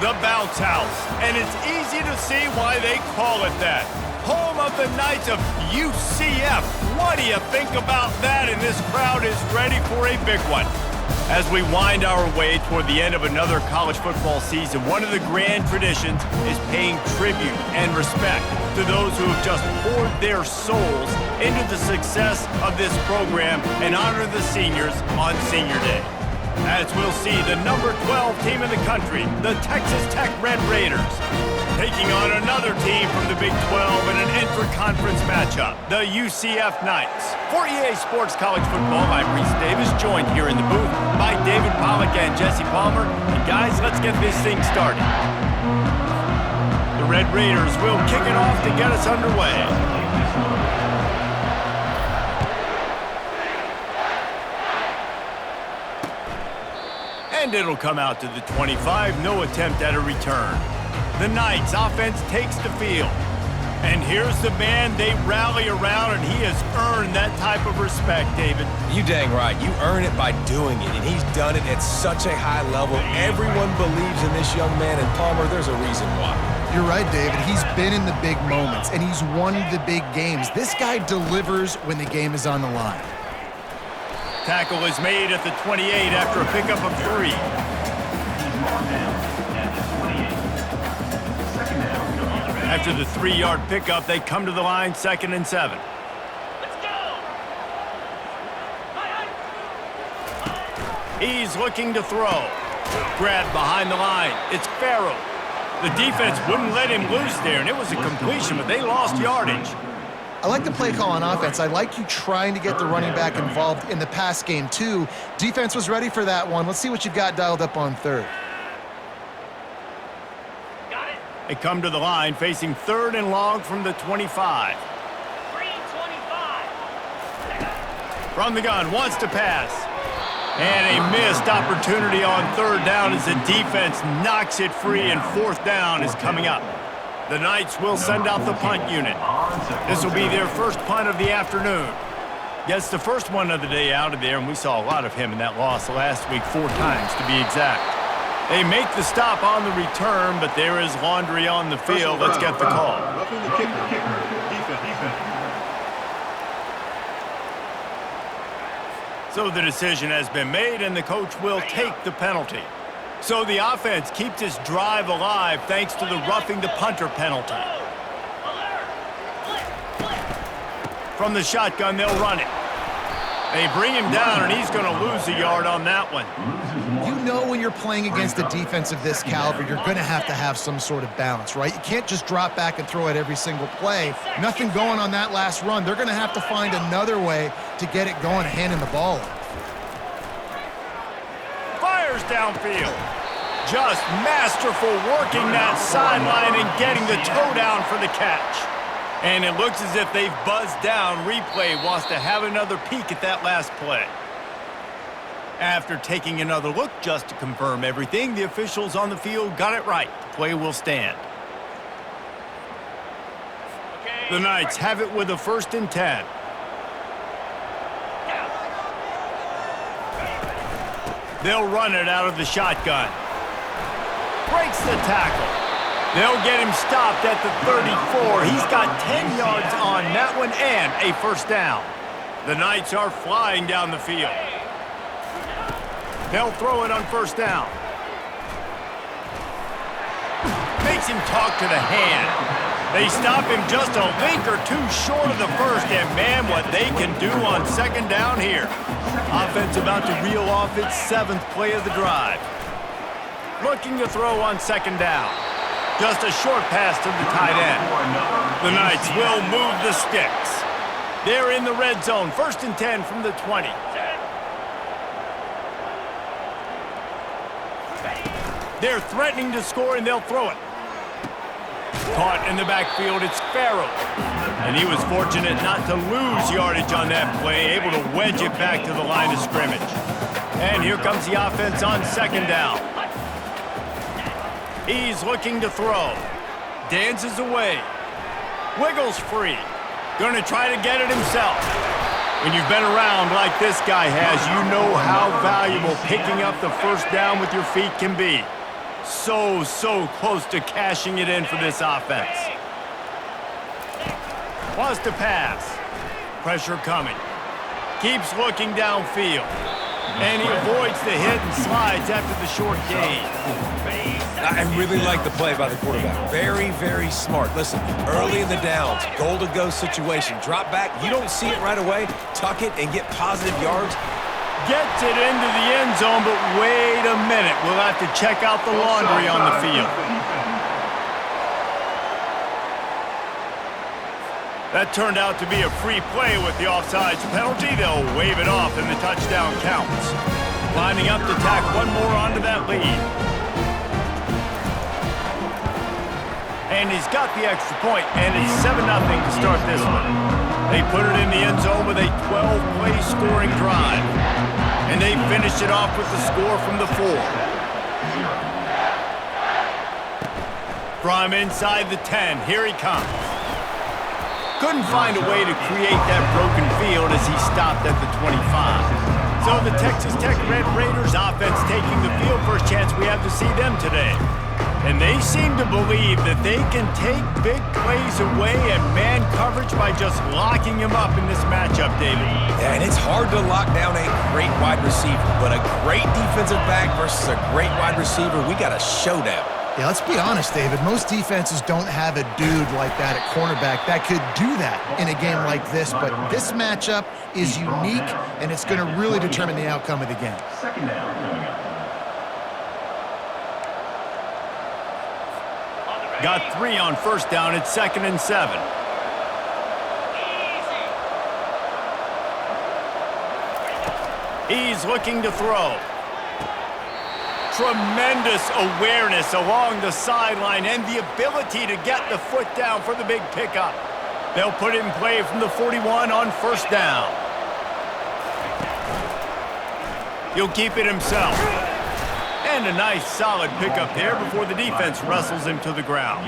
The Bounce House, and it's easy to see why they call it that. Home of the Knights of UCF. What do you think about that? And this crowd is ready for a big one. As we wind our way toward the end of another college football season, one of the grand traditions is paying tribute and respect to those who have just poured their souls into the success of this program and honor the seniors on Senior Day. As we'll see, the number 12 team in the country, the Texas Tech Red Raiders, taking on another team from the Big 12 in an intra-conference matchup, the UCF Knights. For EA Sports College Football, I'm Reese Davis, joined here in the booth by David Pollack and Jesse Palmer. And guys, let's get this thing started. The Red Raiders will kick it off to get us underway. And it'll come out to the 25, no attempt at a return. The Knights offense takes the field. And here's the man they rally around, and he has earned that type of respect, David. You dang right. You earn it by doing it, and he's done it at such a high level. Everyone believes in this young man, and Palmer, there's a reason why. You're right, David. He's been in the big moments, and he's won the big games. This guy delivers when the game is on the line. Tackle is made at the 28 after a pickup of 3. After the 3-yard pickup, they come to the line, 2nd and 7. Let's go! He's looking to throw. Grabbed behind the line. It's Farrell. The defense wouldn't let him loose there, and it was a completion, but they lost yardage. I like the play call on offense. I like you trying to get the running back involved in the pass game, too. Defense was ready for that one. Let's see what you've got dialed up on 3rd. Got it. They come to the line, facing 3rd and long from the 25. 3-25. From the gun, wants to pass. And a missed opportunity on 3rd down as the defense knocks it free, and 4th down is coming up. The Knights will send out the punt unit. This will be their first punt of the afternoon. Gets the first one of the day out of there, and we saw a lot of him in that loss last week, 4 times to be exact. They make the stop on the return, but there is laundry on the field. Let's get the call. So the decision has been made, and the coach will take the penalty. So the offense keeps this drive alive thanks to the roughing the punter penalty. From the shotgun, they'll run it. They bring him down, and he's going to lose a yard on that one. You know when you're playing against a defense of this caliber, you're going to have some sort of balance, right? You can't just drop back and throw it every single play. Nothing going on that last run. They're going to have to find another way to get it going and handing the ball off. Fires downfield. Just masterful working that sideline and getting the toe down for the catch. And it looks as if they've buzzed down. Replay wants to have another peek at that last play. After taking another look just to confirm everything, the officials on the field got it right. The play will stand. The Knights have it with a 1st and 10. They'll run it out of the shotgun. Breaks the tackle. They'll get him stopped at the 34. He's got 10 yards on that one and a 1st down. The Knights are flying down the field. They'll throw it on 1st down. Makes him talk to the hand. They stop him just a link or 2 short of the 1st, and man, what they can do on 2nd down here. Offense about to reel off its 7th play of the drive. Looking to throw on 2nd down. Just a short pass to the tight end. The Knights will move the sticks. They're in the red zone. 1st and 10 from the 20. They're threatening to score, and they'll throw it. Caught in the backfield, it's Farrell. And he was fortunate not to lose yardage on that play, able to wedge it back to the line of scrimmage. And here comes the offense on 2nd down. He's looking to throw. Dances away. Wiggles free. Going to try to get it himself. When you've been around like this guy has, you know how valuable picking up the 1st down with your feet can be. So close to cashing it in for this offense. Wants to pass. Pressure coming. Keeps looking downfield. And he avoids the hit and slides after the short gain. I really like the play by the quarterback. Very, very smart. Listen, early in the downs, goal-to-go situation. Drop back, you don't see it right away. Tuck it and get positive yards. Gets it into the end zone, but wait a minute. We'll have to check out the laundry on the field. That turned out to be a free play with the offsides penalty. They'll wave it off and the touchdown counts. Lining up to tack one more onto that lead. And he's got the extra point, and it's 7-0 to start this one. They put it in the end zone with a 12-play scoring drive. And they finish it off with the score from the 4. From inside the 10, here he comes. Couldn't find a way to create that broken field as he stopped at the 25. So the Texas Tech Red Raiders offense taking the field. First chance we have to see them today. And they seem to believe that they can take big plays away and man coverage by just locking him up in this matchup, David. Yeah, and it's hard to lock down a great wide receiver, but a great defensive back versus a great wide receiver, we got a showdown. Yeah, let's be honest, David. Most defenses don't have a dude like that at cornerback that could do that in a game like this, but this matchup is unique, and it's going to really determine the outcome of the game. Second down coming up. Got 3 on first down. It's 2nd and 7. He's looking to throw. Tremendous awareness along the sideline and the ability to get the foot down for the big pickup. They'll put it in play from the 41 on first down. He'll keep it himself. And a nice solid pickup there before the defense wrestles him to the ground.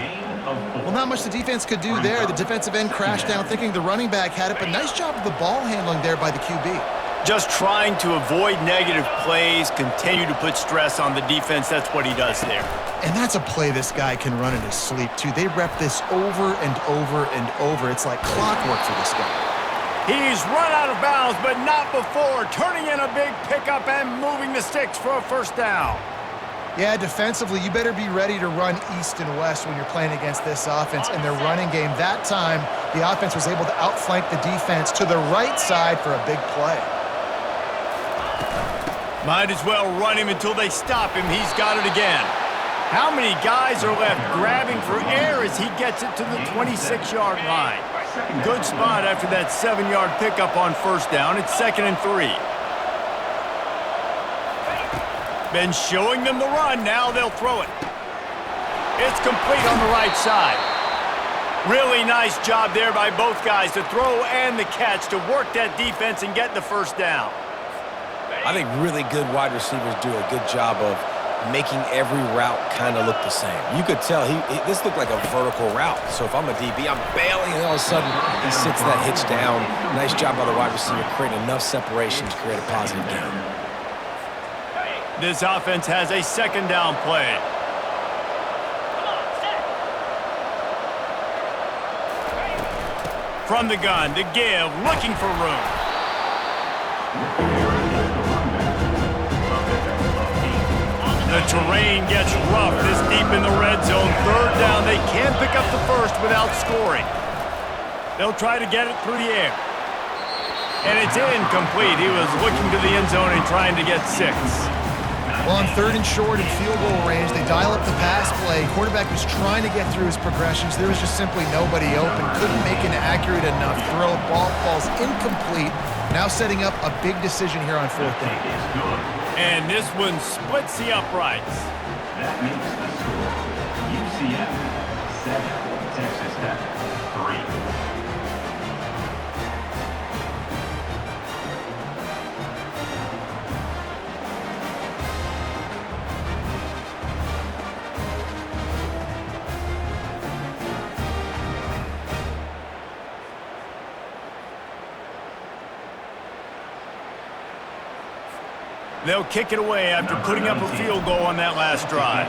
Well, not much the defense could do there. The defensive end crashed down thinking the running back had it, but nice job of the ball handling there by the QB. Just trying to avoid negative plays, continue to put stress on the defense. That's what he does there. And that's a play this guy can run in his sleep, too. They rep this over and over and over. It's like clockwork for this guy. He's run out of bounds, but not before. Turning in a big pickup and moving the sticks for a first down. Yeah, defensively, you better be ready to run east and west when you're playing against this offense. And their running game, that time, the offense was able to outflank the defense to the right side for a big play. Might as well run him until they stop him. He's got it again. How many guys are left grabbing for air as he gets it to the 26-yard line? Good spot after that 7-yard pickup on first down. It's 2nd and 3. Been showing them the run. Now they'll throw it. It's complete on the right side. Really nice job there by both guys to throw and the catch to work that defense and get the first down. I think really good wide receivers do a good job of making every route kind of look the same. You could tell this looked like a vertical route. So if I'm a DB, I'm bailing, and all of a sudden he sits that hitch down. Nice job by the wide receiver creating enough separation to create a positive gain. This offense has a 2nd down play. From the gun, to give, looking for room. The terrain gets rough this deep in the red zone. 3rd down, they can't pick up the first without scoring. They'll try to get it through the air. And it's incomplete. He was looking to the end zone and trying to get 6. Well, on 3rd and short and field goal range, they dial up the pass play. Quarterback was trying to get through his progressions. There was just simply nobody open. Couldn't make an accurate enough throw. Ball falls incomplete. Now setting up a big decision here on 4th down. And this one splits the uprights. That makes the score UCF 7, Texas Tech 3. They'll kick it away after putting up a field goal on that last drive.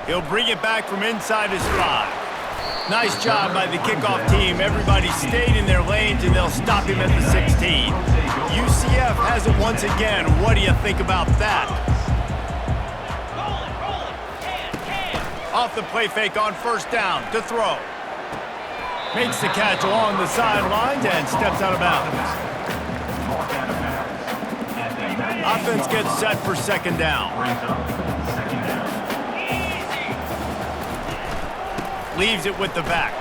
He'll bring it back from inside his 5. Nice job by the kickoff team. Everybody stayed in their lanes, and they'll stop him at the 16. UCF has it once again. What do you think about that? Off the play fake on first down to throw. Makes the catch along the sidelines and steps out of bounds. Offense gets set for second down. Leaves it with the back.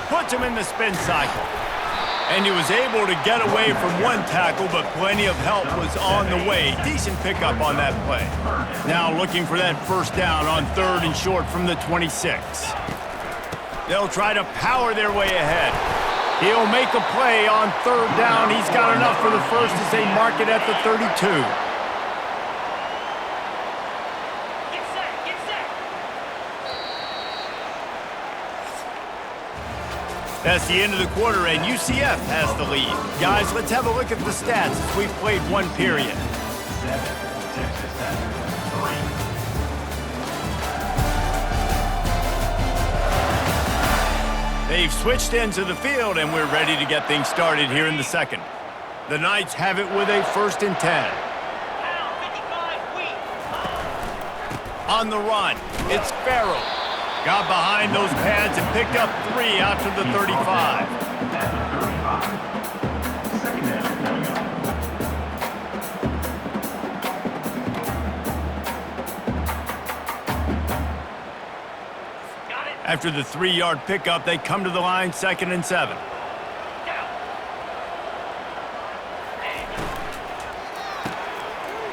Puts him in the spin cycle. And he was able to get away from one tackle, but plenty of help was on the way. Decent pickup on that play. Now looking for that first down on 3rd and short from the 26. They'll try to power their way ahead. He'll make a play on 3rd down. He's got enough for the first as they mark it at the 32. That's the end of the quarter, and UCF has the lead. Guys, let's have a look at the stats as we've played one period. 7, Texas Tech, 3. They've switched into the field, and we're ready to get things started here in the second. The Knights have it with a 1st and 10. On the run, it's Farrell. Got behind those pads and picked up 3 out to the 35. Second down coming up. After the 3-yard pickup, they come to the line 2nd and 7.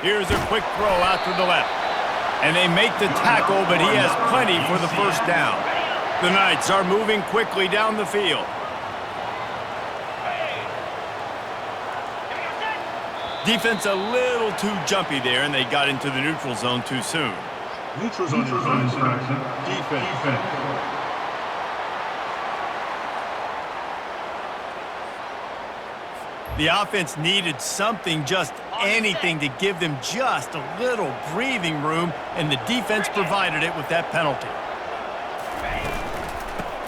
Here's a quick throw out to the left. And they make the tackle, but he has plenty for the first down. The Knights are moving quickly down the field. Defense a little too jumpy there, and they got into the neutral zone too soon. Neutral zone infraction. Defense. The offense needed something, just anything, to give them just a little breathing room, and the defense provided it with that penalty.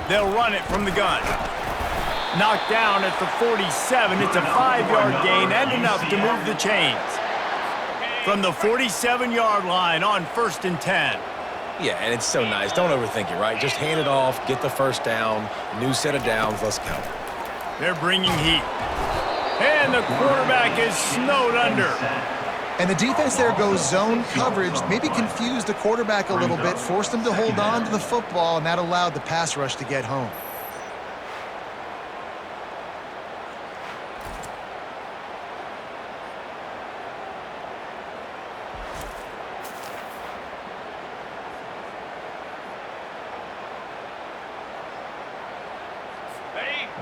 They'll run it from the gun. Knocked down at the 47. It's a 5-yard gain and enough to move the chains. From the 47-yard line on 1st and 10. Yeah, and it's so nice. Don't overthink it, right? Just hand it off, get the first down, new set of downs, let's go. They're bringing heat. And the quarterback is snowed under. And the defense there goes zone coverage, maybe confused the quarterback a little bit, forced him to hold on to the football, and that allowed the pass rush to get home.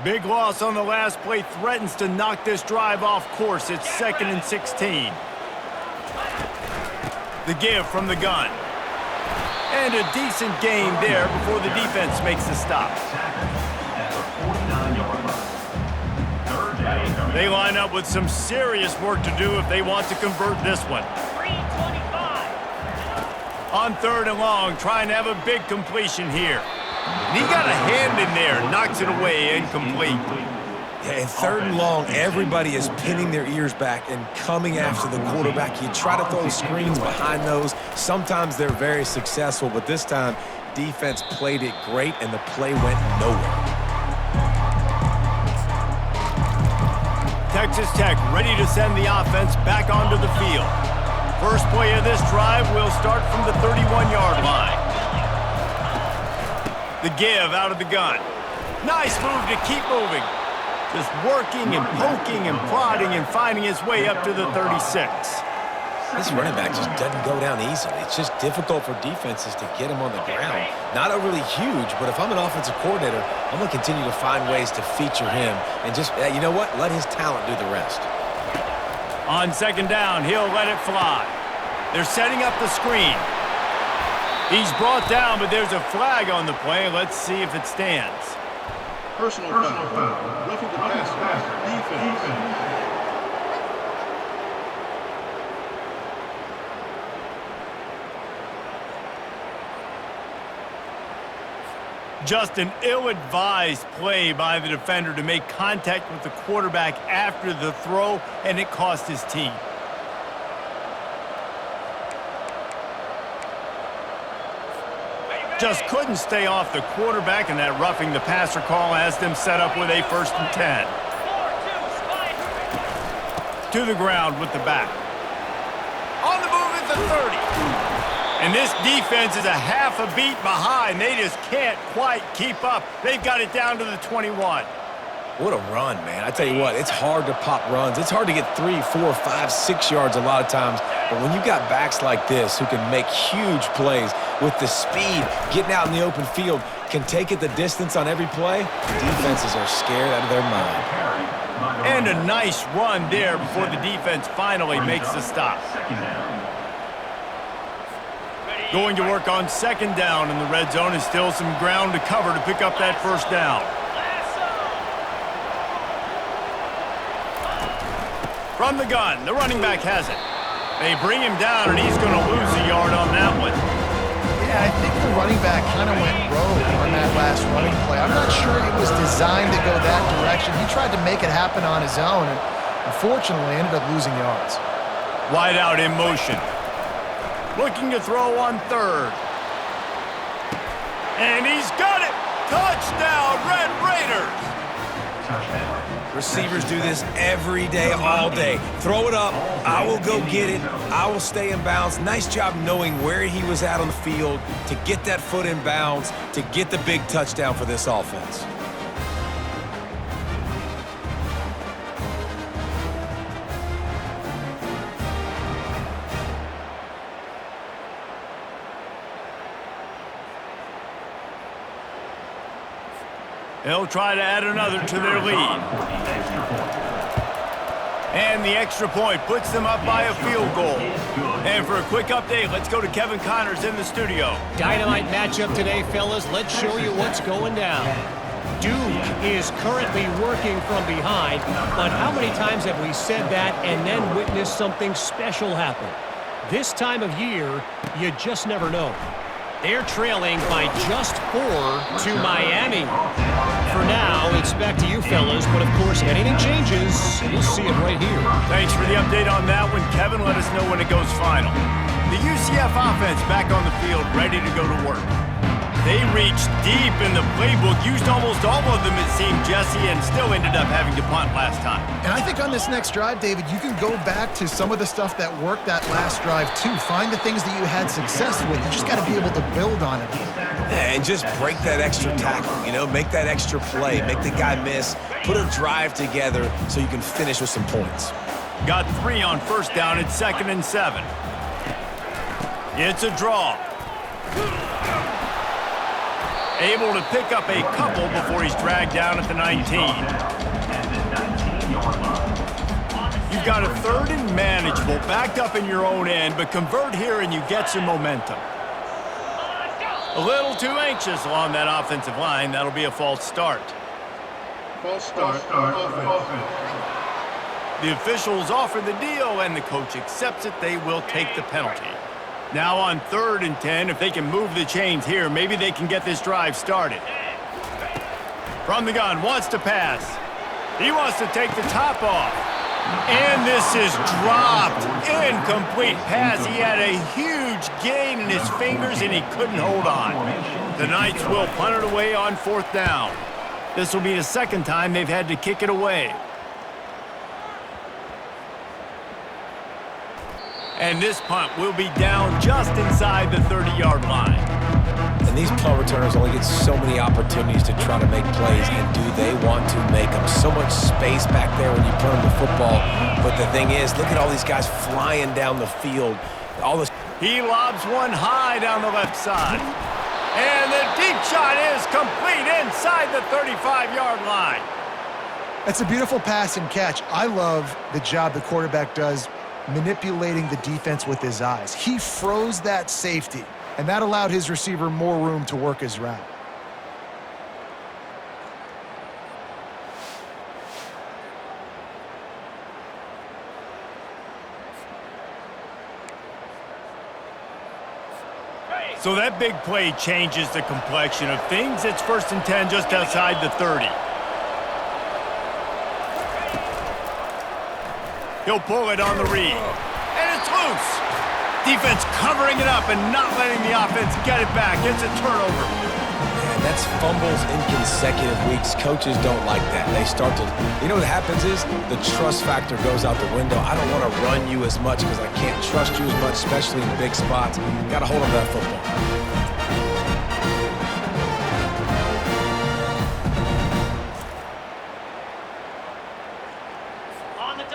Big loss on the last play threatens to knock this drive off course. It's 2nd and 16. The give from the gun. And a decent gain there before the defense makes the stop. They line up with some serious work to do if they want to convert this one. On 3rd and long, trying to have a big completion here. And he got a hand in there, knocks it away, incomplete. Yeah, and 3rd and long, everybody is pinning their ears back and coming after the quarterback. You try to throw screens behind those. Sometimes they're very successful, but this time, defense played it great, and the play went nowhere. Texas Tech ready to send the offense back onto the field. First play of this drive will start from the 31-yard line. The give out of the gun. Nice move to keep moving. Just working and poking and prodding and finding his way up to the 36. This running back just doesn't go down easily. It's just difficult for defenses to get him on the ground. Not overly huge, but if I'm an offensive coordinator, I'm going to continue to find ways to feature him and just, you know what, let his talent do the rest. On 2nd down, he'll let it fly. They're setting up the screen. He's brought down, but there's a flag on the play. Let's see if it stands. Personal foul. Roughing the passer. Defense. Just an ill-advised play by the defender to make contact with the quarterback after the throw, and it cost his team. Just couldn't stay off the quarterback, and that roughing the passer call has them set up with a 1st and 10. To the ground with the back. On the move at the 30. And this defense is a half a beat behind. They just can't quite keep up. They've got it down to the 21. What a run, man. I tell you what, it's hard to pop runs. It's hard to get 3, 4, 5, 6 yards a lot of times. But when you've got backs like this who can make huge plays with the speed, getting out in the open field, can take it the distance on every play, defenses are scared out of their mind. And a nice run there before the defense finally makes the stop. Going to work on 2nd down in the red zone, and still some ground to cover to pick up that 1st down. From the gun, the running back has it. They bring him down, and he's going to lose a yard on that one. Yeah, I think the running back kind of went rogue on that last running play. I'm not sure it was designed to go that direction. He tried to make it happen on his own, and unfortunately ended up losing yards. Wide out in motion. Looking to throw on 3rd. And he's got it! Touchdown, Red Raiders! Receivers do this every day, all day. Throw it up, I will go get it, I will stay in bounds. Nice job knowing where he was at on the field to get that foot in bounds, to get the big touchdown for this offense. They'll try to add another to their lead. And the extra point puts them up by a field goal. And for a quick update, let's go to Kevin Connors in the studio. Dynamite matchup today, fellas. Let's show you what's going down. Duke is currently working from behind, but how many times have we said that and then witnessed something special happen? This time of year, you just never know. They're trailing by just 4 to Miami. For now, it's back to you fellas, but of course, anything changes, you'll see it right here. Thanks for the update on that one, Kevin. Let us know when it goes final. The UCF offense back on the field, ready to go to work. They reached deep in the playbook, used almost all of them, it seemed, Jesse, and still ended up having to punt last time. And I think on this next drive, David, you can go back to some of the stuff that worked that last drive, too. Find the things that you had success with. You just got to be able to build on it. And just break that extra tackle, you know, make that extra play, make the guy miss, put a drive together so you can finish with some points. Got 3 on 1st down at 2nd and 7. It's a draw. Able to pick up a couple before he's dragged down at the 19. You've got a 3rd and manageable, backed up in your own end, but convert here and you get some momentum. A little too anxious along that offensive line. That'll be a false start. False start. Offense. The officials offer the deal, and the coach accepts it. They will take the penalty. Now on 3rd and 10, if they can move the chains here, maybe they can get this drive started. From the gun, wants to pass. He wants to take the top off. And this is dropped. Incomplete pass. He had a huge gain in his fingers, and he couldn't hold on. The Knights will punt it away on 4th down. This will be the 2nd time they've had to kick it away. And this punt will be down just inside the 30-yard line. And these punt returners only get so many opportunities to try to make plays, and do they want to make them? So much space back there when you punt them the football. But the thing is, look at all these guys flying down the field. He lobs one high down the left side. And the deep shot is complete inside the 35-yard line. That's a beautiful pass and catch. I love the job the quarterback does manipulating the defense with his eyes. He froze that safety, and that allowed his receiver more room to work his route. So that big play changes the complexion of things. It's 1st and 10 just outside the 30. He'll pull it on the read. And it's loose. Defense covering it up and not letting the offense get it back. It's a turnover. Man, that's fumbles in consecutive weeks. Coaches don't like that. They start to, you know what happens is the trust factor goes out the window. I don't want to run you as much because I can't trust you as much, especially in big spots. Got to hold on to that football.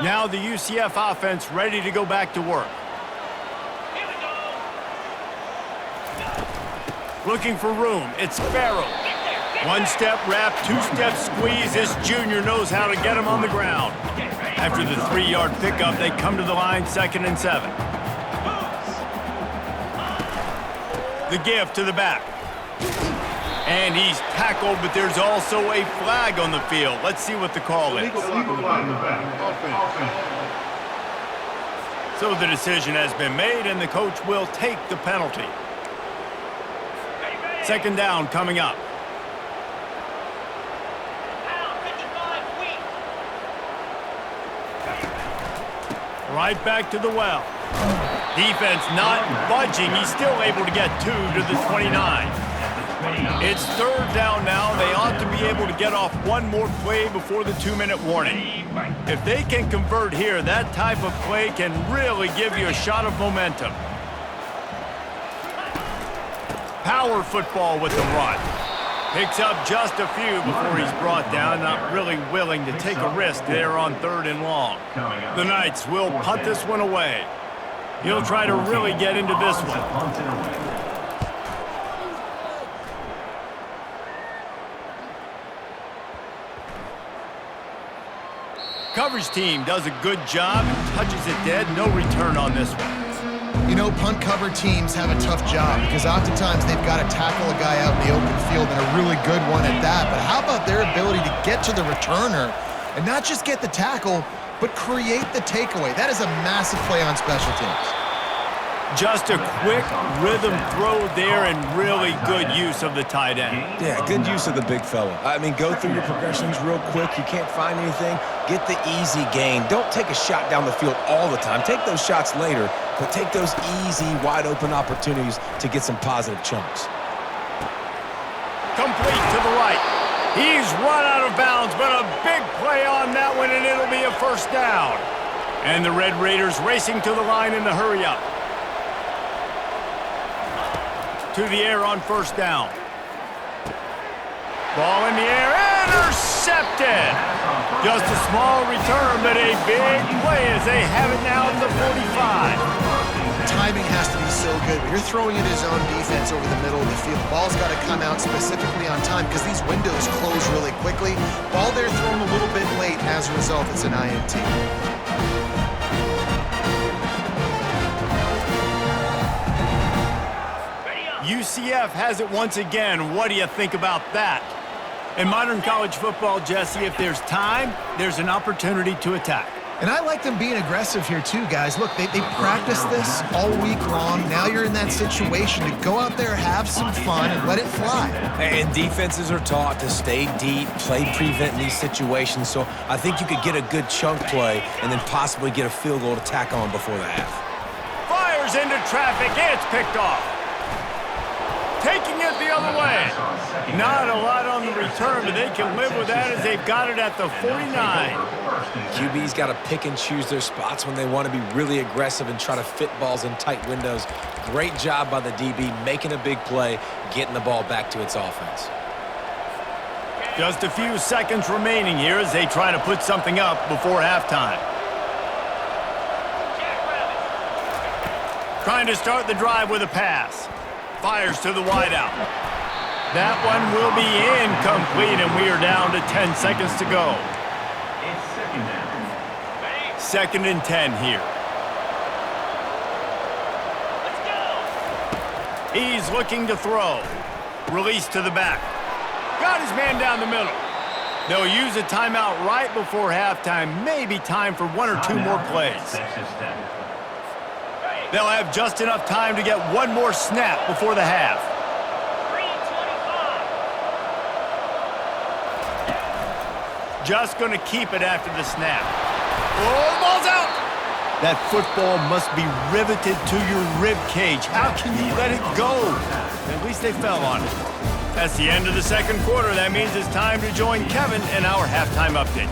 Now the UCF offense ready to go back to work. Looking for room. It's Farrell. 1-step wrap, 2-step squeeze. This junior knows how to get him on the ground. After the 3-yard pickup, they come to the line, 2nd and 7. The give to the back. And he's tackled, but there's also a flag on the field. Let's see what the call is. Legal flag in the back. Offense. So the decision has been made, and the coach will take the penalty. 2nd down coming up. Right back to the well. Defense not budging. He's still able to get 2 to the 29. It's 3rd down now. They ought to be able to get off one more play before the 2-minute warning. If they can convert here, that type of play can really give you a shot of momentum. Power football with the run. Picks up just a few before he's brought down. Not really willing to take a risk there on 3rd and long. The Knights will punt this one away. He'll try to really get into this one. Coverage team does a good job and touches it dead. No return on this one. You know, punt cover teams have a tough job because oftentimes they've got to tackle a guy out in the open field, and a really good one at that. But how about their ability to get to the returner and not just get the tackle, but create the takeaway? That is a massive play on special teams. Just a quick rhythm throw there and really good use of the tight end. Yeah, good use of the big fella. I mean, go through your progressions real quick. You can't find anything. Get the easy gain. Don't take a shot down the field all the time. Take those shots later, but take those easy, wide-open opportunities to get some positive chunks. Complete to the right. He's run out of bounds, but a big play on that one, and it'll be a 1st down. And the Red Raiders racing to the line in the hurry-up. To the air on 1st down. Ball in the air, intercepted! Just a small return, but a big play as they have it now at the 45. Timing has to be so good. When you're throwing it his own defense over the middle of the field, ball's got to come out specifically on time because these windows close really quickly. Ball there thrown a little bit late, and as a result, it's an INT. UCF has it once again. What do you think about that? In modern college football, Jesse, if there's time, there's an opportunity to attack. And I like them being aggressive here too, guys. Look, they practice this all week long. Now you're in that situation to go out there, have some fun, and let it fly. And defenses are taught to stay deep, play prevent in these situations. So I think you could get a good chunk play and then possibly get a field goal to tack on before the half. Fires into traffic. It's picked off. Taking it the other way. Not a lot on the return, but they can live with that as they've got it at the 49. QB's got to pick and choose their spots when they want to be really aggressive and try to fit balls in tight windows. Great job by the DB making a big play, getting the ball back to its offense. Just a few seconds remaining here as they try to put something up before halftime. Trying to start the drive with a pass. Fires to the wideout. That one will be incomplete, and we are down to 10 seconds to go. It's 2nd down. 2nd and 10 here. Let's go. He's looking to throw. Release to the back. Got his man down the middle. They'll use a timeout right before halftime. Maybe time for 1 or 2 more plays. Texas Tech. They'll have just enough time to get one more snap before the half. 3:25. Just going to keep it after the snap. Oh, the ball's out! That football must be riveted to your rib cage. How can you let it go? At least they fell on it. That's the end of the second quarter. That means it's time to join Kevin in our halftime update.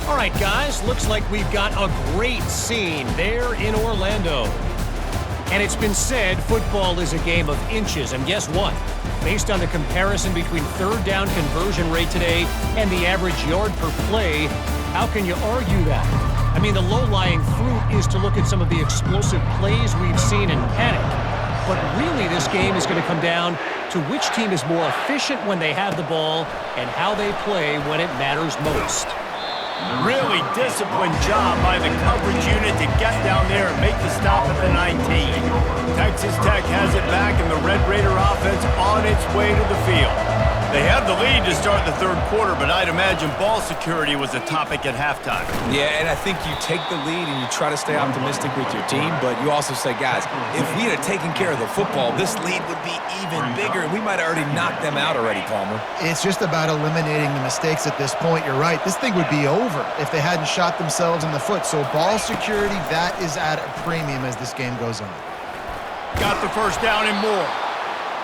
All right, guys, looks like we've got a great scene there in Orlando. And it's been said football is a game of inches. And guess what? Based on the comparison between third down conversion rate today and the average yard per play, how can you argue that? I mean, the low-lying fruit is to look at some of the explosive plays we've seen in panic. But really, this game is going to come down to which team is more efficient when they have the ball and how they play when it matters most. Really disciplined job by the coverage unit to get down there and make the stop at the 19. Texas Tech has it back, and the Red Raider offense on its way to the field. They have the lead to start the third quarter, but I'd imagine ball security was a topic at halftime. Yeah, and I think you take the lead and you try to stay optimistic with your team, but you also say, guys, if we had taken care of the football, this lead would be even bigger, and we might have already knocked them out already, Palmer. It's just about eliminating the mistakes at this point. You're right. This thing would be over if they hadn't shot themselves in the foot. So ball security, that is at a premium as this game goes on. Got the first down and more.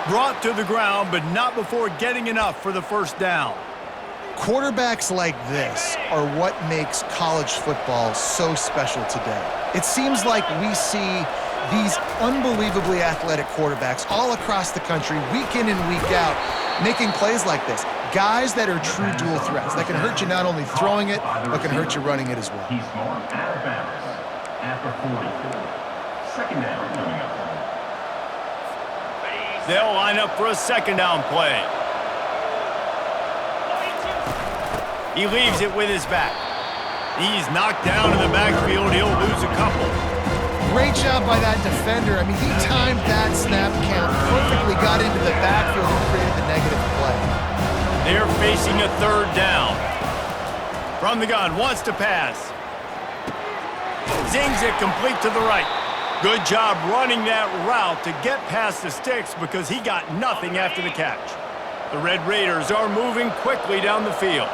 Brought to the ground, but not before getting enough for the first down. Quarterbacks like this are what makes college football so special today. It seems like we see these unbelievably athletic quarterbacks all across the country, week in and week out, making plays like this. Guys that are true dual threats, that can hurt you not only throwing it, but can hurt you running it as well. He's marked out of bounds after 44. Second down coming up. They'll line up for a second down play. He leaves it with his back. He's knocked down in the backfield. He'll lose a couple. Great job by that defender. I mean, he timed that snap count perfectly, got into the backfield and created the negative play. They're facing a third down. From the gun, wants to pass. Zings it complete to the right. Good job running that route to get past the sticks because he got nothing after the catch. The Red Raiders are moving quickly down the field.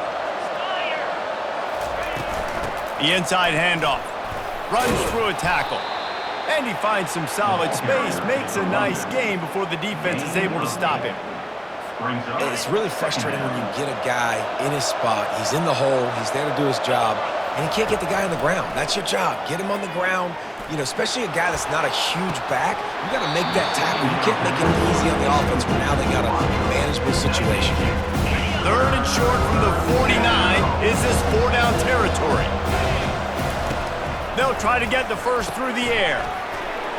The inside handoff. Runs through a tackle. And he finds some solid space. Makes a nice game before the defense is able to stop him. It's really frustrating when you get a guy in his spot. He's in the hole. He's there to do his job. And he can't get the guy on the ground. That's your job. Get him on the ground. You know, especially a guy that's not a huge back, you got to make that tackle. You can't make it easy on the offense when now they got a manageable situation. Third and short from the 49. Is this four-down territory? They'll try to get the first through the air.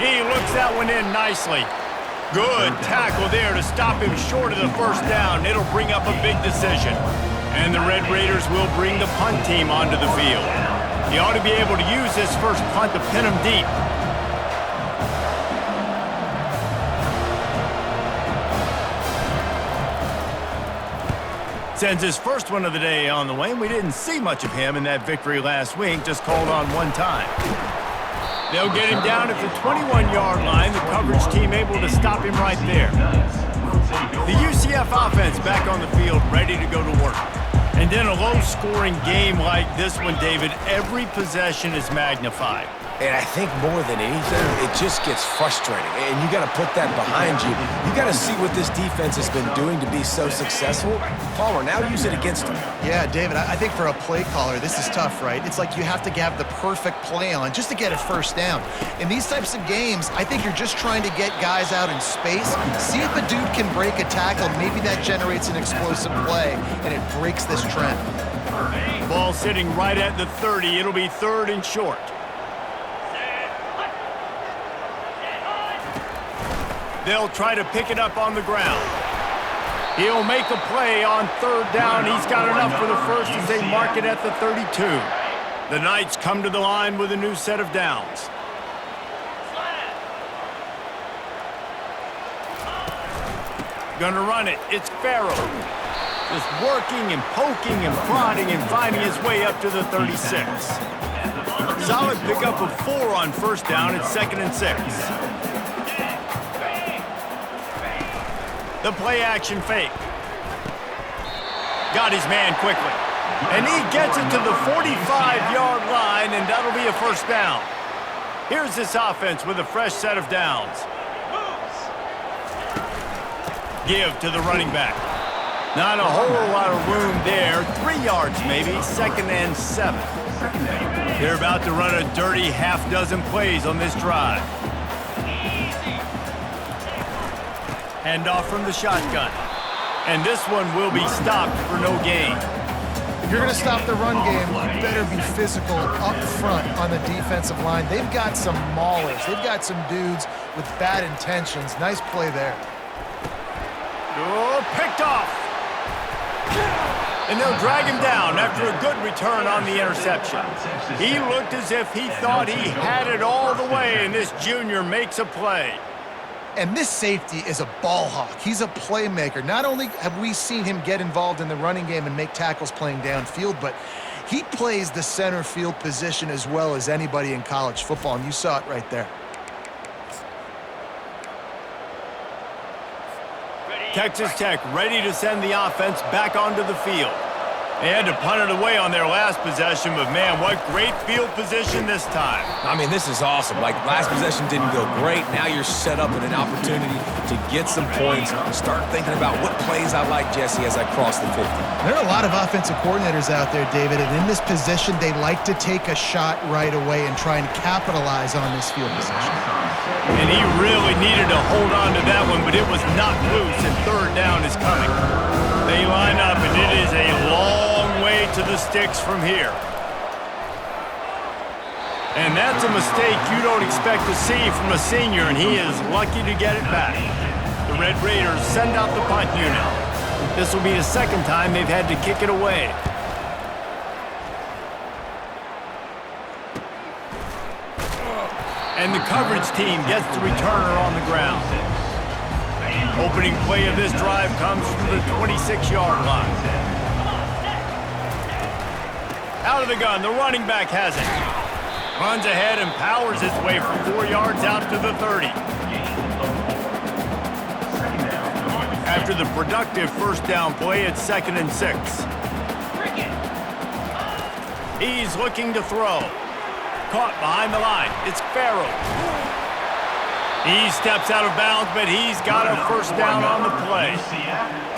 He looks that one in nicely. Good tackle there to stop him short of the first down. It'll bring up a big decision. And the Red Raiders will bring the punt team onto the field. He ought to be able to use this first punt to pin him deep. Sends his first one of the day on the way, and we didn't see much of him in that victory last week, just called on one time. They'll get him down at the 21-yard line. The coverage team able to stop him right there. The UCF offense back on the field, ready to go to work. And in a low-scoring game like this one, David, every possession is magnified. And I think more than anything, it just gets frustrating. And you got to put that behind you. You got to see what this defense has been doing to be so successful. Palmer, now use it against them. Yeah, David, I think for a play caller, this is tough, right? It's like you have to have the perfect play on just to get a first down. In these types of games, I think you're just trying to get guys out in space, see if a dude can break a tackle. Maybe that generates an explosive play, and it breaks this trend. Ball sitting right at the 30. It'll be third and short. They'll try to pick it up on the ground. He'll make a play on third down. He's got enough for the first as they mark it at the 32. The Knights come to the line with a new set of downs. Gonna run it. It's Farrell. Just working and poking and prodding and finding his way up to the 36. Solid pickup of 4 on first down at 2nd and 6. The play action fake. Got his man quickly. And he gets it to the 45-yard line, and that'll be a first down. Here's this offense with a fresh set of downs. Give to the running back. Not a whole lot of room there. 3 yards maybe, 2nd and 7. They're about to run a dirty half-dozen plays on this drive. Handoff from the shotgun. And this one will be stopped for no gain. If you're going to stop the run game, you better be physical up front on the defensive line. They've got some maulers. They've got some dudes with bad intentions. Nice play there. Oh, picked off. And they'll drag him down after a good return on the interception. He looked as if he thought he had it all the way, and this junior makes a play. And this safety is a ball hawk. He's a playmaker. Not only have we seen him get involved in the running game and make tackles playing downfield, but he plays the center field position as well as anybody in college football, and you saw it right there. Texas Tech ready to send the offense back onto the field. They had to punt it away on their last possession, but man, what great field position this time. I mean, this is awesome. Like, last possession didn't go great. Now you're set up with an opportunity to get some points. Start thinking about what plays I like, Jesse, as I cross the 50. There are a lot of offensive coordinators out there, David, and in this position, they like to take a shot right away and try and capitalize on this field position. And he really needed to hold on to that one, but it was knocked loose, and third down is coming. They line up, and it is a long way to the sticks from here. And that's a mistake you don't expect to see from a senior, and he is lucky to get it back. The Red Raiders send out the punt unit. This will be the second time they've had to kick it away. And the coverage team gets the returner on the ground. Opening play of this drive comes from the 26-yard line. Out of the gun, the running back has it. Runs ahead and powers his way for 4 yards out to the 30. After the productive first down play, it's 2nd and 6. He's looking to throw. Caught behind the line. It's Farrell. He steps out of bounds, but he's got a first down on the play.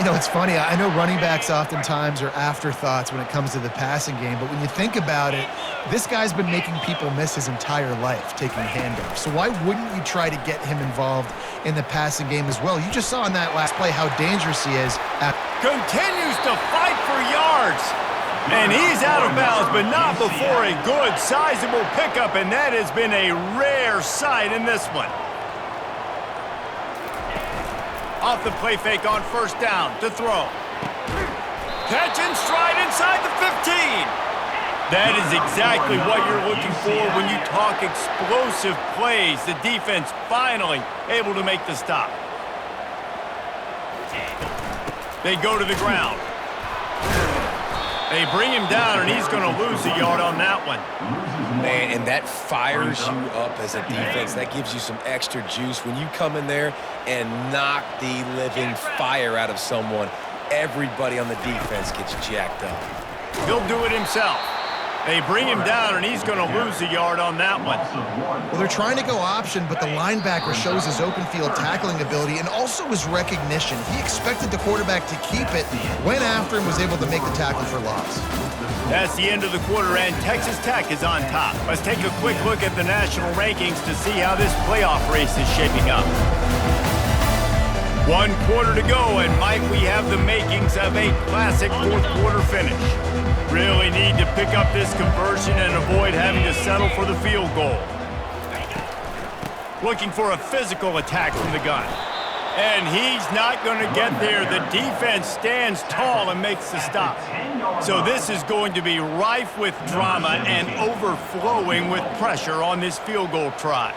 You know, it's funny. I know running backs oftentimes are afterthoughts when it comes to the passing game, but when you think about it, this guy's been making people miss his entire life taking handoffs. So why wouldn't you try to get him involved in the passing game as well? You just saw in that last play how dangerous he is. Continues to fight for yards. And he's out of bounds, but not before a good, sizable pickup, and that has been a rare sight in this one. Off the play fake on first down to throw. Catch and stride inside the 15. That is exactly what you're looking for when you talk explosive plays. The defense finally able to make the stop. They go to the ground. They bring him down, and he's going to lose a yard on that one. Man, and that fires you up as a defense. That gives you some extra juice. When you come in there and knock the living fire out of someone, everybody on the defense gets jacked up. He'll do it himself. They bring him down, and he's going to lose a yard on that one. Well, they're trying to go option, but the linebacker shows his open field tackling ability and also his recognition. He expected the quarterback to keep it, went after and was able to make the tackle for loss. That's the end of the quarter, and Texas Tech is on top. Let's take a quick look at the national rankings to see how this playoff race is shaping up. 1 quarter to go, and might we have the makings of a classic fourth quarter finish. Really need to pick up this conversion and avoid having to settle for the field goal. Looking for a physical attack from the gun. And he's not going to get there. The defense stands tall and makes the stop. So this is going to be rife with drama and overflowing with pressure on this field goal try.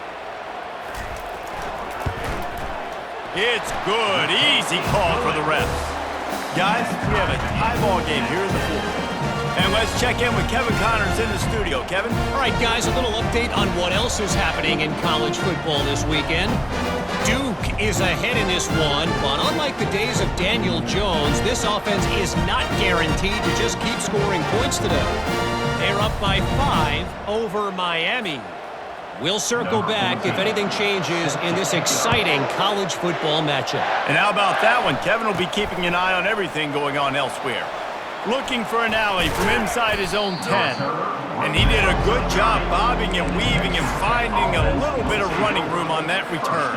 It's good. Easy call for the refs. Guys, we have a tie ball game here in the fourth. And let's check in with Kevin Connors in the studio. Kevin? All right, guys, a little update on what else is happening in college football this weekend. Duke is ahead in this one, but unlike the days of Daniel Jones, this offense is not guaranteed to just keep scoring points today. They're up by 5 over Miami. We'll circle back if anything changes in this exciting college football matchup. And how about that one? Kevin will be keeping an eye on everything going on elsewhere. Looking for an alley from inside his own 10. And he did a good job bobbing and weaving and finding a little bit of running room on that return.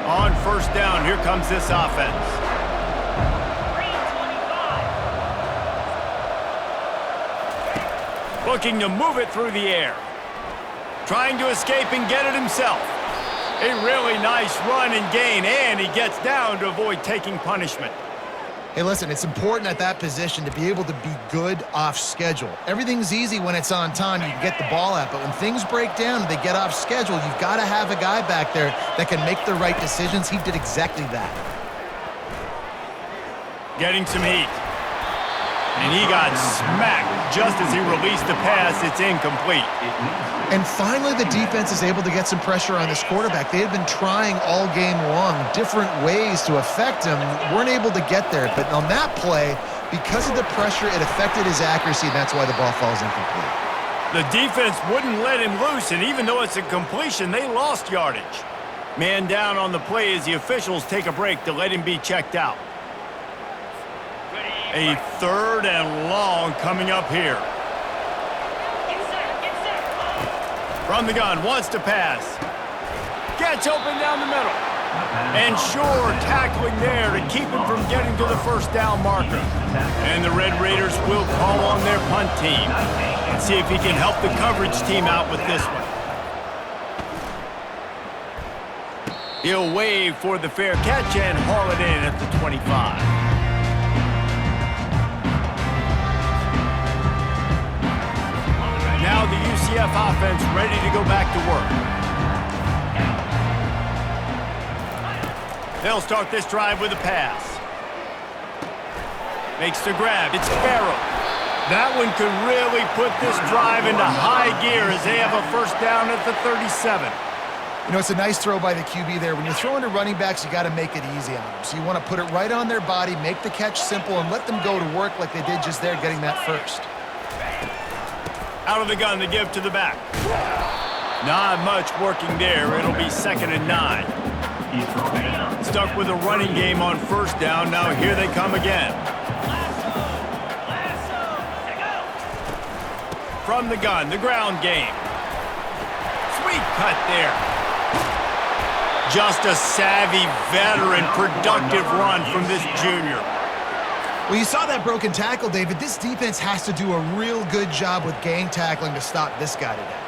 On first down, here comes this offense. Looking to move it through the air. Trying to escape and get it himself. A really nice run and gain, and he gets down to avoid taking punishment. Hey, listen, it's important at that position to be able to be good off schedule. Everything's easy when it's on time. You can get the ball out, but when things break down and they get off schedule, you've got to have a guy back there that can make the right decisions. He did exactly that. Getting some heat. And he got smacked just as he released the pass. It's incomplete. And finally, the defense is able to get some pressure on this quarterback. They had been trying all game long different ways to affect him. Weren't able to get there. But on that play, because of the pressure, it affected his accuracy, and that's why the ball falls incomplete. The defense wouldn't let him loose, and even though it's a completion, they lost yardage. Man down on the play as the officials take a break to let him be checked out. A 3rd and long coming up here. From the gun, wants to pass. Gets open down the middle. And sure, tackling there to keep him from getting to the first down marker. And the Red Raiders will call on their punt team and see if he can help the coverage team out with this one. He'll wave for the fair catch and haul it in at the 25. Now the UCF offense ready to go back to work. They'll start this drive with a pass. Makes the grab. It's Farrell. That one could really put this drive into high gear as they have a first down at the 37. You know, it's a nice throw by the QB there. When you're throwing to running backs, you got to make it easy on them. So you want to put it right on their body, make the catch simple, and let them go to work like they did just there, getting that first. Out of the gun to give to the back. Not much working there. It'll be 2nd and 9. Stuck with a running game on first down. Now here they come again. From the gun, the ground game. Sweet cut there. Just a savvy, veteran, productive run from this junior. Well, you saw that broken tackle, David. This defense has to do a real good job with gang tackling to stop this guy today.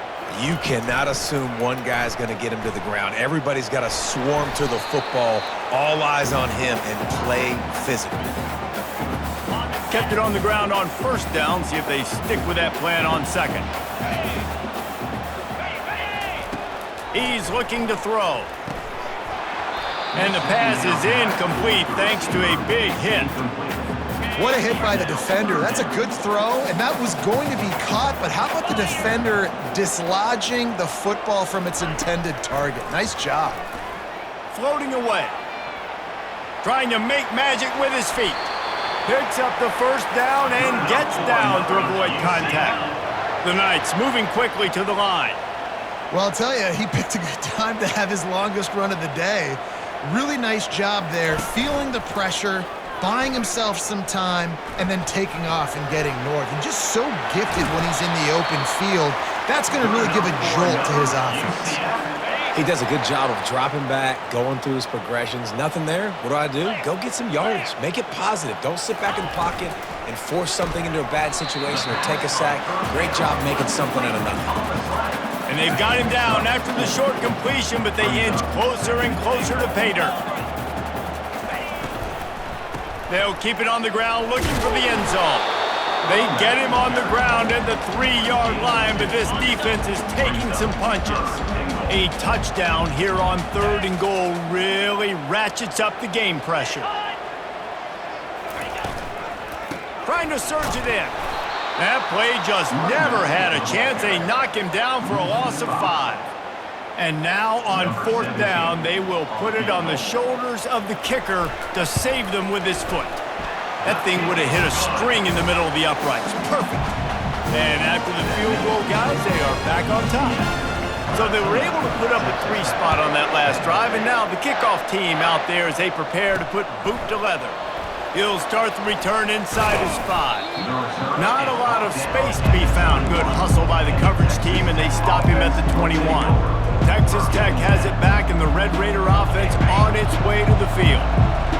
You cannot assume one guy's going to get him to the ground. Everybody's got to swarm to the football, all eyes on him, and play physical. Kept it on the ground on first down. See if they stick with that plan on 2nd. He's looking to throw. And the pass is incomplete thanks to a big hit. What a hit by the defender. That's a good throw, and that was going to be caught, but how about the defender dislodging the football from its intended target? Nice job. Floating away. Trying to make magic with his feet. Picks up the first down and gets down to avoid contact. The Knights moving quickly to the line. Well, I'll tell you, he picked a good time to have his longest run of the day. Really nice job there, feeling the pressure, buying himself some time, and then taking off and getting north. And just so gifted when he's in the open field. That's going to really give a jolt to his offense. He does a good job of dropping back, going through his progressions. Nothing there. What do? Go get some yardage. Make it positive. Don't sit back in the pocket and force something into a bad situation or take a sack. Great job making something out of nothing. And they've got him down after the short completion, but they inch closer and closer to pay dirt. They'll keep it on the ground looking for the end zone. They get him on the ground at the 3-yard line, but this defense is taking some punches. A touchdown here on 3rd and goal really ratchets up the game pressure. Trying to surge it in. That play just never had a chance. They knock him down for a loss of 5. And now on 4th down, they will put it on the shoulders of the kicker to save them with his foot. That thing would have hit a string in the middle of the uprights. Perfect. And after the field goal, guys, they are back on top. So they were able to put up a 3 spot on that last drive, and now the kickoff team out there as they prepare to put boot to leather. He'll start the return inside his 5. Not a lot of space to be found. Good hustle by the coverage team, and they stop him at the 21. Texas Tech has it back, and the Red Raider offense on its way to the field.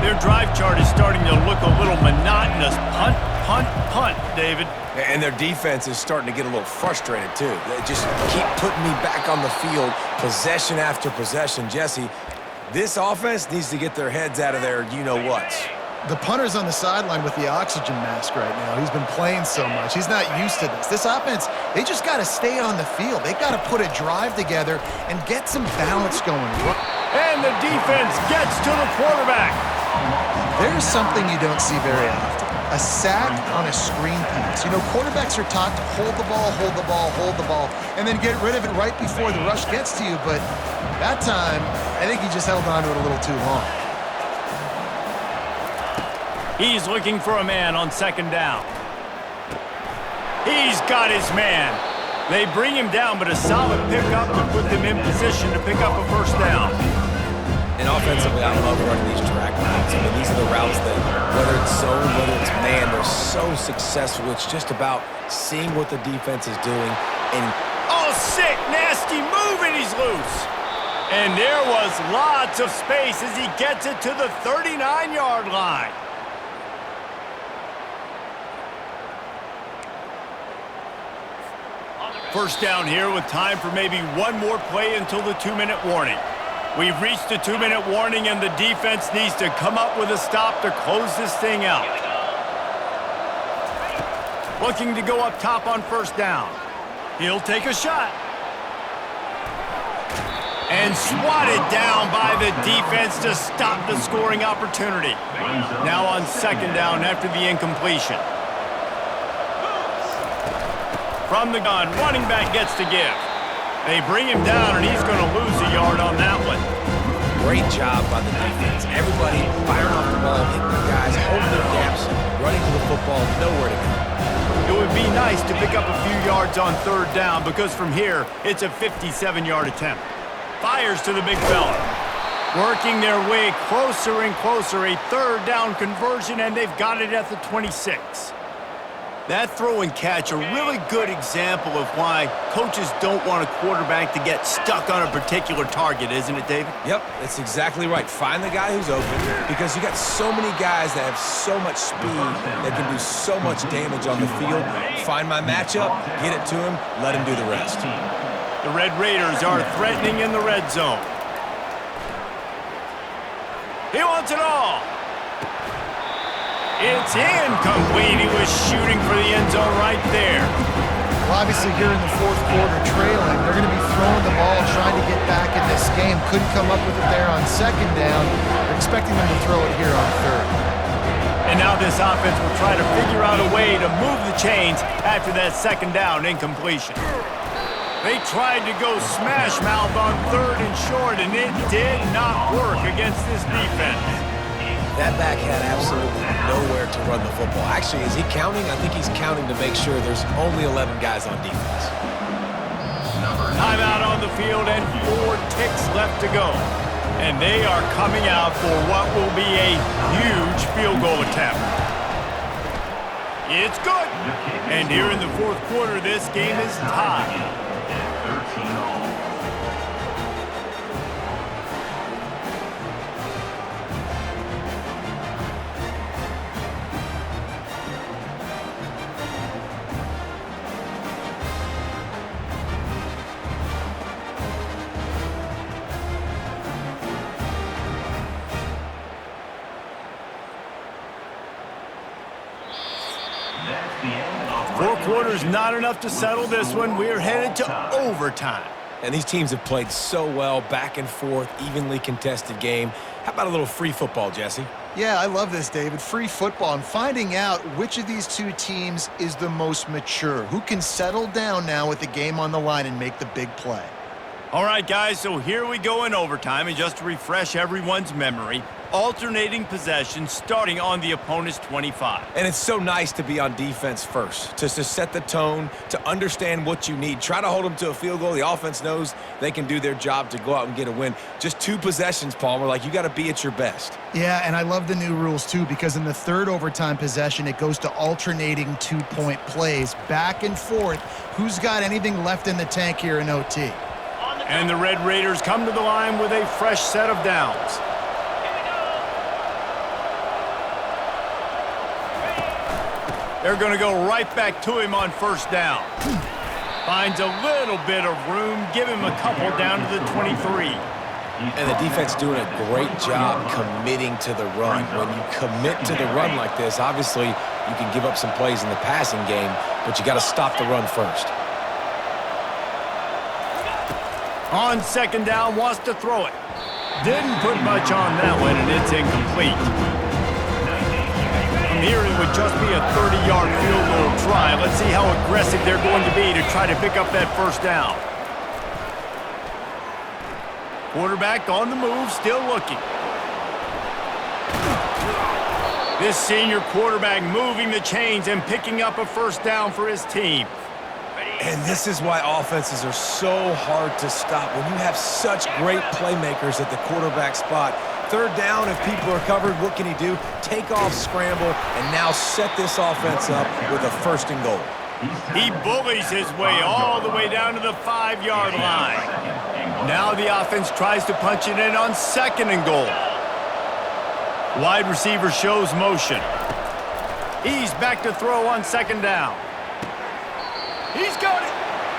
Their drive chart is starting to look a little monotonous. Punt, punt, punt, David. And their defense is starting to get a little frustrated, too. They just keep putting me back on the field, possession after possession. Jesse, this offense needs to get their heads out of their you-know-whats. The punter's on the sideline with the oxygen mask right now. He's been playing so much. He's not used to this. This offense, they just got to stay on the field. They've got to put a drive together and get some balance going. And the defense gets to the quarterback. There's something you don't see very often. A sack on a screen pass. You know, quarterbacks are taught to hold the ball, hold the ball, hold the ball, and then get rid of it right before the rush gets to you. But that time, I think he just held on to it a little too long. He's looking for a man on 2nd down. He's got his man. They bring him down, but a solid pickup to put them in position to pick up a 1st down. And offensively, I love running these track routes. I mean, these are the routes that, whether it's zone, whether it's man, they're so successful. It's just about seeing what the defense is doing. And oh, sick, nasty move, and he's loose. And there was lots of space as he gets it to the 39-yard line. First down here with time for maybe one more play until the 2-minute warning. We've reached the 2-minute warning, and the defense needs to come up with a stop to close this thing out. Looking to go up top on 1st down. He'll take a shot. And swatted down by the defense to stop the scoring opportunity. Now on 2nd down after the incompletion. From the gun, running back gets to give. They bring him down, and he's going to lose a yard on that one. great job by the defense. Everybody firing off the ball, hitting the guys, holding their gaps, running to the football, nowhere to go. It would be nice to pick up a few yards on 3rd down because from here, it's a 57-yard attempt. Fires to the big fella. Working their way closer and closer, a 3rd down conversion, and they've got it at the 26. That throw and catch, a really good example of why coaches don't want a quarterback to get stuck on a particular target, isn't it, David? Yep, that's exactly right. Find the guy who's open because you got so many guys that have so much speed that can do so much damage on the field. Find my matchup, get it to him, let him do the rest. The Red Raiders are threatening in the red zone. He wants it all. It's incomplete. He was shooting for the end zone right there. Well, obviously here in the 4th quarter trailing, they're going to be throwing the ball, trying to get back in this game. Couldn't come up with it there on 2nd down. They're expecting them to throw it here on 3rd. And now this offense will try to figure out a way to move the chains after that 2nd down incompletion. They tried to go smash mouth on 3rd and short, and it did not work against this defense. That back had absolutely nowhere to run the football. Actually, is he counting? I think he's counting to make sure there's only 11 guys on defense. Timeout on the field and 4 ticks left to go. And they are coming out for what will be a huge field goal attempt. It's good. And here in the 4th quarter, this game is tied. 13-all. Four quarters not enough to settle this one. We're headed to overtime. And these teams have played so well, back and forth, evenly contested game. How about a little free football, Jesse? Yeah, I love this, David. Free football and finding out which of these two teams is the most mature, who can settle down now with the game on the line and make the big play. All right, guys, so here we go in overtime, and just to refresh everyone's memory, alternating possessions starting on the opponent's 25. And it's so nice to be on defense first, to set the tone, to understand what you need. Try to hold them to a field goal. The offense knows they can do their job to go out and get a win. Just 2 possessions, Palmer. Like, you got to be at your best. Yeah, and I love the new rules, too, because in the third overtime possession, it goes to alternating 2-point plays, back and forth. Who's got anything left in the tank here in OT? And the Red Raiders come to the line with a fresh set of downs. They're going to go right back to him on first down. Finds a little bit of room, give him a couple down to the 23. And the defense doing a great job committing to the run. When you commit to the run like this, obviously you can give up some plays in the passing game, but you got to stop the run first. On second down, wants to throw it. Didn't put much on that one, and it's incomplete. From here, it would just be a 30-yard field goal try. Let's see how aggressive they're going to be to try to pick up that first down. Quarterback on the move, still looking. This senior quarterback moving the chains and picking up a first down for his team. And this is why offenses are so hard to stop. When you have such great playmakers at the quarterback spot, third down, if people are covered, what can he do? Take off, scramble, and now set this offense up with a first and goal. He bullies his way all the way down to the 5-yard line. Now the offense tries to punch it in on second and goal. Wide receiver shows motion. He's back to throw on second down. He's got it.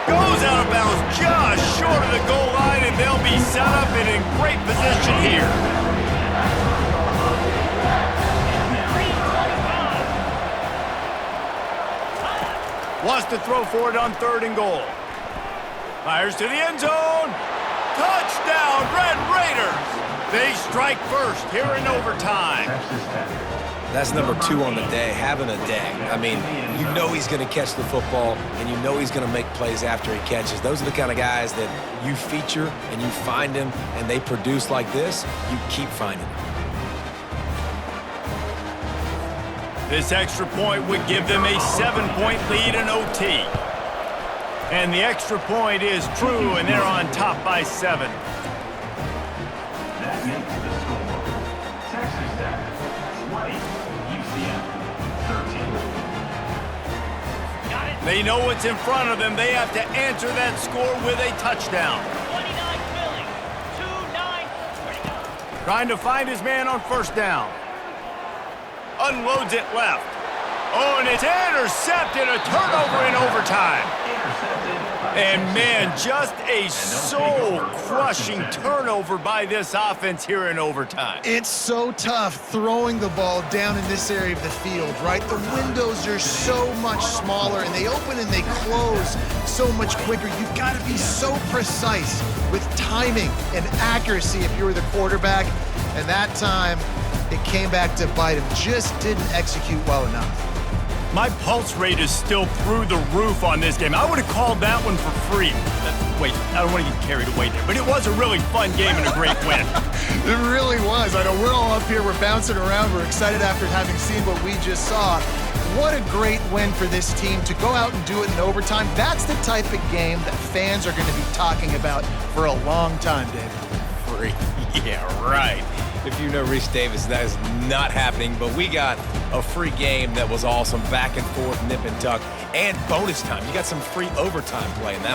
Goes out of bounds just short of the goal line, and they'll be set up and in great position here. Wants to throw for it on third and goal. Fires to the end zone. Touchdown, Red Raiders. They strike first here in overtime. That's number 2 on the day, having a day. I mean, you know he's going to catch the football, and you know he's going to make plays after he catches. Those are the kind of guys that you feature and you find them, and they produce like this, you keep finding them. This extra point would give them a 7-point lead in OT. And the extra point is true, and they're on top by 7. That makes the score. Texas Tech 20, UCF 13. They know what's in front of them. They have to answer that score with a touchdown. 29 Philly, 2-9. Trying to find his man on first down. Unloads it left. Oh, and it's intercepted. A turnover in overtime. And, man, just a soul-crushing turnover by this offense here in overtime. It's so tough throwing the ball down in this area of the field, right? The windows are so much smaller, and they open and they close so much quicker. You've got to be so precise with timing and accuracy if you're the quarterback. And that time, it came back to bite him. Just didn't execute well enough. My pulse rate is still through the roof on this game. I would have called that one for free. Wait, I don't want to get carried away there, but it was a really fun game and a great win. It really was. I know we're all up here, we're bouncing around, we're excited after having seen what we just saw. What a great win for this team to go out and do it in overtime. That's the type of game that fans are going to be talking about for a long time, David. Free. Yeah, right. If you know Reese Davis, that is not happening, but we got a free game that was awesome, back and forth, nip and tuck, and bonus time. You got some free overtime play in that